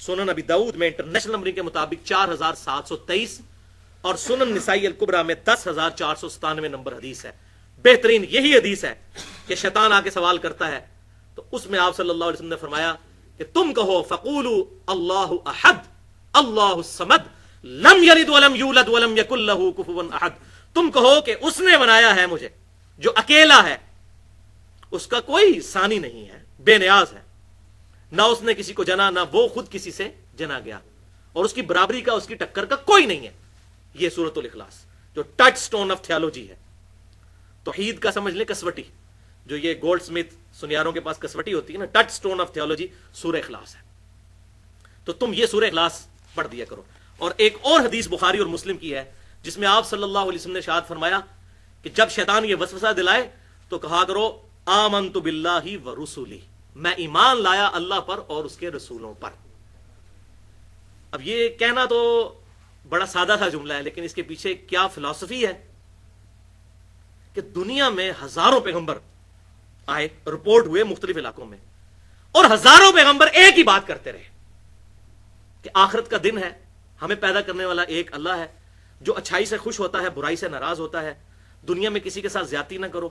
سنن ابی داؤد میں انٹرنیشنل نمبرنگ کے مطابق 4723 اور سنن نسائی الکبریٰ میں 10497 نمبر حدیث ہے. بہترین یہی حدیث ہے کہ شیطان آ کے سوال کرتا ہے تو اس میں آپ صلی اللہ علیہ وسلم نے فرمایا کہ تم کہو فقولوا اللہ احد اللہ الصمد لم یلد ولم یولد ولم یکن لہ کفوا احد. تم کہو کہ اس نے بنایا ہے مجھے جو اکیلا ہے, اس کا کوئی ثانی نہیں ہے, بے نیاز ہے, نہ اس نے کسی کو جنا نہ وہ خود کسی سے جنا گیا, اور اس کی برابری کا اس کی ٹکر کا کوئی نہیں ہے. یہ سورۃ الاخلاص جو ٹچ سٹون آف تھیولوجی ہے, توحید کا سمجھ لیں کسوٹی, جو یہ گولڈ سمتھ سنیاروں کے پاس کسوٹی ہوتی ہے نا, ٹچ سٹون آف تھیولوجی سورہ اخلاص ہے. تو تم یہ سورہ اخلاص پڑھ دیا کرو. اور ایک اور حدیث بخاری اور مسلم کی ہے جس میں آپ صلی اللہ علیہ وسلم نے ارشاد فرمایا کہ جب شیطان یہ وسوسہ دلائے تو کہا کرو آمنت باللہ ورسولہ, میں ایمان لایا اللہ پر اور اس کے رسولوں پر. اب یہ کہنا تو بڑا سادہ تھا جملہ ہے, لیکن اس کے پیچھے کیا فلسفی ہے کہ دنیا میں ہزاروں پیغمبر آئے, رپورٹ ہوئے مختلف علاقوں میں, اور ہزاروں پیغمبر ایک ہی بات کرتے رہے کہ آخرت کا دن ہے, ہمیں پیدا کرنے والا ایک اللہ ہے جو اچھائی سے خوش ہوتا ہے, برائی سے ناراض ہوتا ہے, دنیا میں کسی کے ساتھ زیادتی نہ کرو,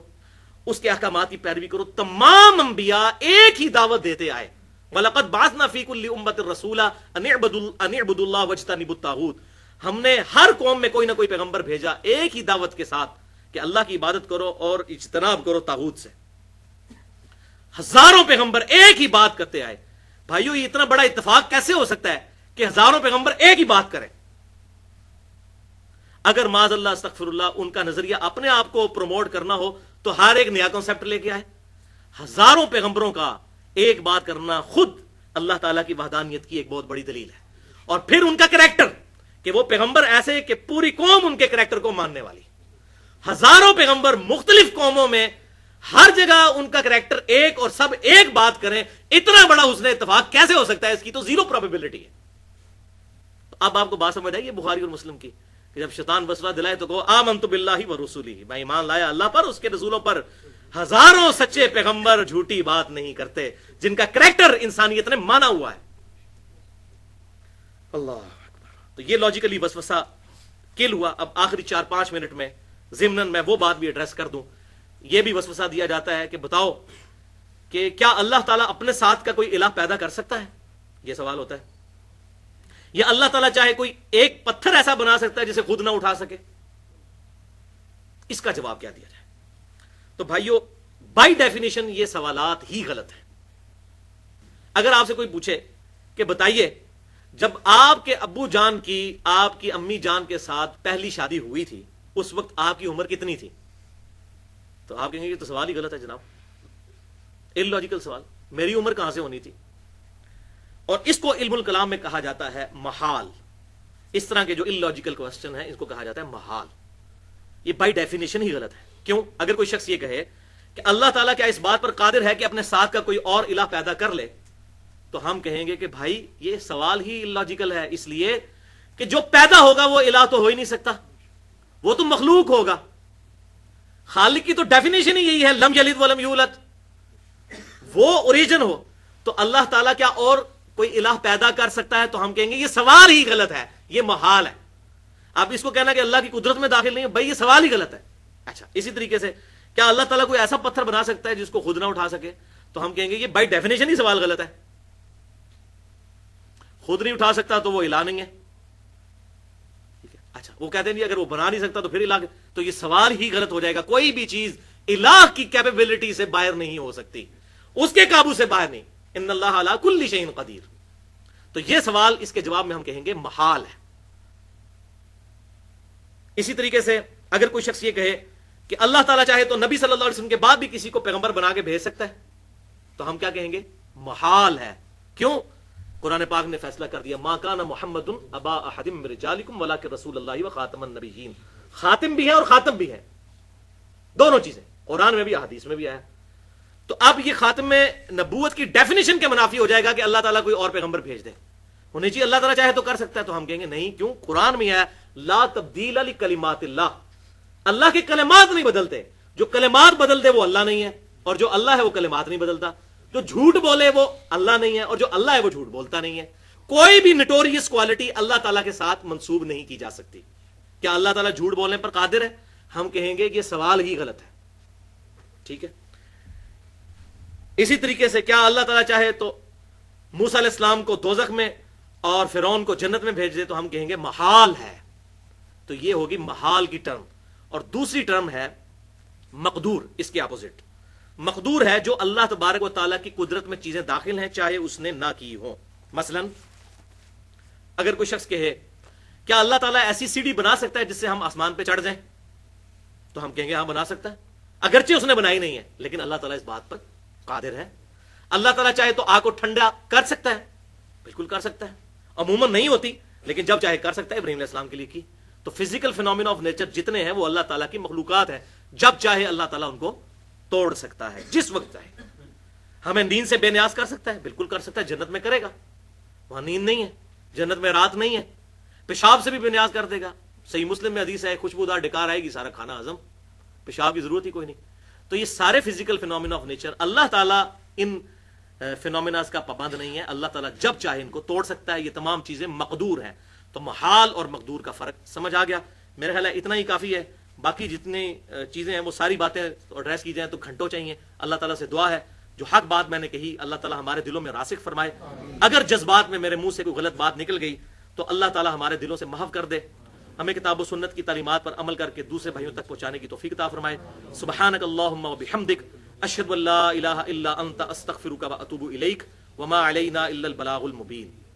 اس کے احکامات کی پیروی کرو. تمام انبیاء ایک ہی دعوت دیتے آئے, وَلَقَدْ بَعَثْنَا فِي كُلِّ أُمَّةٍ رَسُولًا أَنِ اعْبُدُوا اللَّهَ وَاجْتَنِبُوا الطَّاغُوتَ. ہم نے ہر قوم میں کوئی نہ کوئی پیغمبر بھیجا ایک ہی دعوت کے ساتھ کہ اللہ کی عبادت کرو اور اجتناب کرو طاغوت سے. ہزاروں پیغمبر ایک ہی بات کرتے آئے. بھائیو یہ اتنا بڑا اتفاق کیسے ہو سکتا ہے کہ ہزاروں پیغمبر ایک ہی بات کریں؟ اگر معاذ اللہ استغفر اللہ ان کا نظریہ اپنے آپ کو پروموٹ کرنا ہو تو ہر ایک نیا کنسپٹ لے کے آئے. ہزاروں پیغمبروں کا ایک بات کرنا خود اللہ تعالیٰ کی وحدانیت کی ایک بہت بڑی دلیل ہے. اور پھر ان کا کریکٹر کہ وہ پیغمبر ایسے کہ پوری قوم ان کے کریکٹر کو ماننے والی. ہزاروں پیغمبر مختلف قوموں میں ہر جگہ ان کا کریکٹر ایک اور سب ایک بات کریں, اتنا بڑا حسن اتفاق کیسے ہو سکتا ہے؟ اس کی تو زیرو پروبیبلٹی ہے. اب آپ کو بات سمجھ آئی ہے بخاری اور مسلم کی کہ جب شیطان وسوسہ دلائے تو کہو آمنت باللہ ورسولہ, میں ایمان لایا اللہ پر اس کے رسولوں پر. ہزاروں سچے پیغمبر جھوٹی بات نہیں کرتے جن کا کریکٹر انسانیت نے مانا ہوا ہے. اللہ اکبر. تو یہ لاجیکلی وسوسہ کل ہوا. اب آخری 4-5 منٹ میں ضمناً میں وہ بات بھی ایڈریس کر دوں. یہ بھی وسوسہ دیا جاتا ہے کہ بتاؤ کہ کیا اللہ تعالیٰ اپنے ساتھ کا کوئی الہ پیدا کر سکتا ہے؟ یہ سوال ہوتا ہے. یا اللہ تعالیٰ چاہے کوئی ایک پتھر ایسا بنا سکتا ہے جسے خود نہ اٹھا سکے؟ اس کا جواب کیا دیا جائے؟ تو بھائیو بائی ڈیفینیشن یہ سوالات ہی غلط ہیں. اگر آپ سے کوئی پوچھے کہ بتائیے جب آپ کے ابو جان کی آپ کی امی جان کے ساتھ پہلی شادی ہوئی تھی اس وقت آپ کی عمر کتنی تھی؟ تو آپ کہیں گے یہ تو سوال ہی غلط ہے جناب, اللاجیکل سوال, میری عمر کہاں سے ہونی تھی؟ اور اس کو علم الکلام میں کہا جاتا ہے محال. اس طرح کے جو اللاجیکل کوسچن ہیں اس کو کہا جاتا ہے محال. یہ بائی ڈیفینیشن ہی غلط ہے. کیوں؟ اگر کوئی شخص یہ کہے کہ اللہ تعالیٰ کیا اس بات پر قادر ہے کہ اپنے ساتھ کا کوئی اور الہ پیدا کر لے, تو ہم کہیں گے کہ بھائی یہ سوال ہی اللاجیکل ہے, اس لیے کہ جو پیدا ہوگا وہ الہ تو ہو ہی نہیں سکتا, وہ تو مخلوق ہوگا. خالق کی تو ڈیفینیشن ہی یہی ہے لم یلد ولم یولد, وہ اوریجن ہو. تو اللہ تعالیٰ کیا اور کوئی الہ پیدا کر سکتا ہے؟ تو ہم کہیں گے یہ سوال ہی غلط ہے, یہ محال ہے. آپ اس کو کہنا کہ اللہ کی قدرت میں داخل نہیں ہے, بھائی یہ سوال ہی غلط ہے. اچھا اسی طریقے سے کیا اللہ تعالیٰ کوئی ایسا پتھر بنا سکتا ہے جس کو خود نہ اٹھا سکے؟ تو ہم کہیں گے یہ بائی ڈیفینیشن ہی سوال غلط ہے. خود نہیں اٹھا سکتا تو وہ الہ نہیں ہے. اچھا وہ کہتے ہیں اگر وہ بنا نہیں سکتا تو پھر الہ, تو یہ سوال ہی غلط ہو جائے گا. کوئی بھی چیز الہ کی کیپیبلٹی سے باہر نہیں ہو سکتی, اس کے قابو سے باہر نہیں. ان اللہ علی کل شیء قدیر. تو یہ سوال اس کے جواب میں ہم کہیں گے محال ہے. اسی طریقے سے اگر کوئی شخص یہ کہے کہ اللہ تعالیٰ چاہے تو نبی صلی اللہ علیہ وسلم کے بعد بھی کسی کو پیغمبر بنا کے بھیج سکتا ہے, تو ہم کیا کہیں گے؟ محال ہے. کیوں؟ قرآن پاک نے فیصلہ کر دیا ما کان محمد ابا احد من رجالکم ولکن رسول اللہ وخاتم النبیین. خاتم بھی ہے اور خاتم بھی ہے, دونوں چیزیں قرآن میں بھی احادیث میں بھی آیا. تو اب یہ خاتم میں نبوت کی ڈیفینیشن کے منافی ہو جائے گا کہ اللہ تعالیٰ کوئی اور پیغمبر بھیج دے. ہونے چاہیے اللہ تعالیٰ چاہے تو کر سکتا ہے, تو ہم کہیں گے نہیں. کیوں؟ قرآن میں ہے لا تبدیل لکلمات اللہ, اللہ کے کلمات نہیں بدلتے. جو کلمات بدل دے وہ اللہ نہیں ہے, اور جو اللہ ہے وہ کلمات نہیں بدلتا. جو جھوٹ بولے وہ اللہ نہیں ہے, اور جو اللہ ہے وہ جھوٹ بولتا نہیں ہے. کوئی بھی نٹوریس کوالٹی اللہ تعالیٰ کے ساتھ منسوب نہیں کی جا سکتی. کیا اللہ تعالیٰ جھوٹ بولنے پر قادر ہے؟ ہم کہیں گے کہ یہ سوال ہی غلط ہے. ٹھیک ہے. اسی طریقے سے کیا اللہ تعالیٰ چاہے تو موسیٰ علیہ السلام کو دوزخ میں اور فرعون کو جنت میں بھیج دے؟ تو ہم کہیں گے محال ہے. تو یہ ہوگی محال کی ٹرم. اور دوسری ٹرم ہے مقدور. اس کے اپوزٹ مقدور ہے جو اللہ تبارک و تعالیٰ کی قدرت میں چیزیں داخل ہیں چاہے اس نے نہ کی ہوں. مثلا اگر کوئی شخص کہے کیا اللہ تعالیٰ ایسی سیڑھی بنا سکتا ہے جس سے ہم آسمان پہ چڑھ جائیں؟ تو ہم کہیں گے ہاں بنا سکتا ہے. اگرچہ اس نے بنائی نہیں ہے لیکن اللہ تعالیٰ اس بات پر قادر ہے. اللہ تعالیٰ چاہے تو آگ کو ٹھنڈا کر سکتا ہے، بالکل کر سکتا ہے. عموماً نہیں ہوتی لیکن جب چاہے کر سکتا ہے. ابراہیم علیہ السلام کے لیے کی. تو فزیکل فینومینا آف نیچر جتنے ہیں وہ اللہ تعالیٰ کی مخلوقات ہیں. جب چاہے اللہ تعالیٰ ان کو توڑ سکتا ہے جس وقت چاہے. ہمیں نیند سے بے نیاز کر سکتا ہے، بالکل کر سکتا ہے. جنت میں کرے گا، وہاں نیند نہیں ہے، جنت میں رات نہیں ہے. پیشاب سے بھی بے نیاز کر دے گا. صحیح مسلم میں حدیث ہے خوشبودار ڈکار آئے گی سارا کھانا ہضم، پیشاب کی ضرورت ہی کوئی نہیں. تو یہ سارے فزیکل فینومینا آف نیچر اللہ تعالیٰ ان فینومیناز کا پابند نہیں ہے. اللہ تعالیٰ جب چاہے ان کو توڑ سکتا ہے. یہ تمام چیزیں مقدور ہیں. تو محال اور مقدور کا فرق سمجھ آ گیا. میرے خیال ہے اتنا ہی کافی ہے. باقی جتنی چیزیں ہیں وہ ساری باتیں ایڈریس کی جائیں تو گھنٹوں چاہیے. اللہ تعالیٰ سے دعا ہے جو حق بات میں نے کہی اللہ تعالیٰ ہمارے دلوں میں راسخ فرمائے. اگر جذبات میں میرے منہ سے کوئی غلط بات نکل گئی تو اللہ تعالیٰ ہمارے دلوں سے محو کر دے. ہمیں کتاب و سنت کی تعلیمات پر عمل کر کے دوسرے بھائیوں تک پہنچانے کی توفیق عطا فرمائے. سبحانک اللہم و بحمدک اشہد ان لا الہ الا انت استغفرک و اتوب الیک وما علینا الا البلاغ المبین.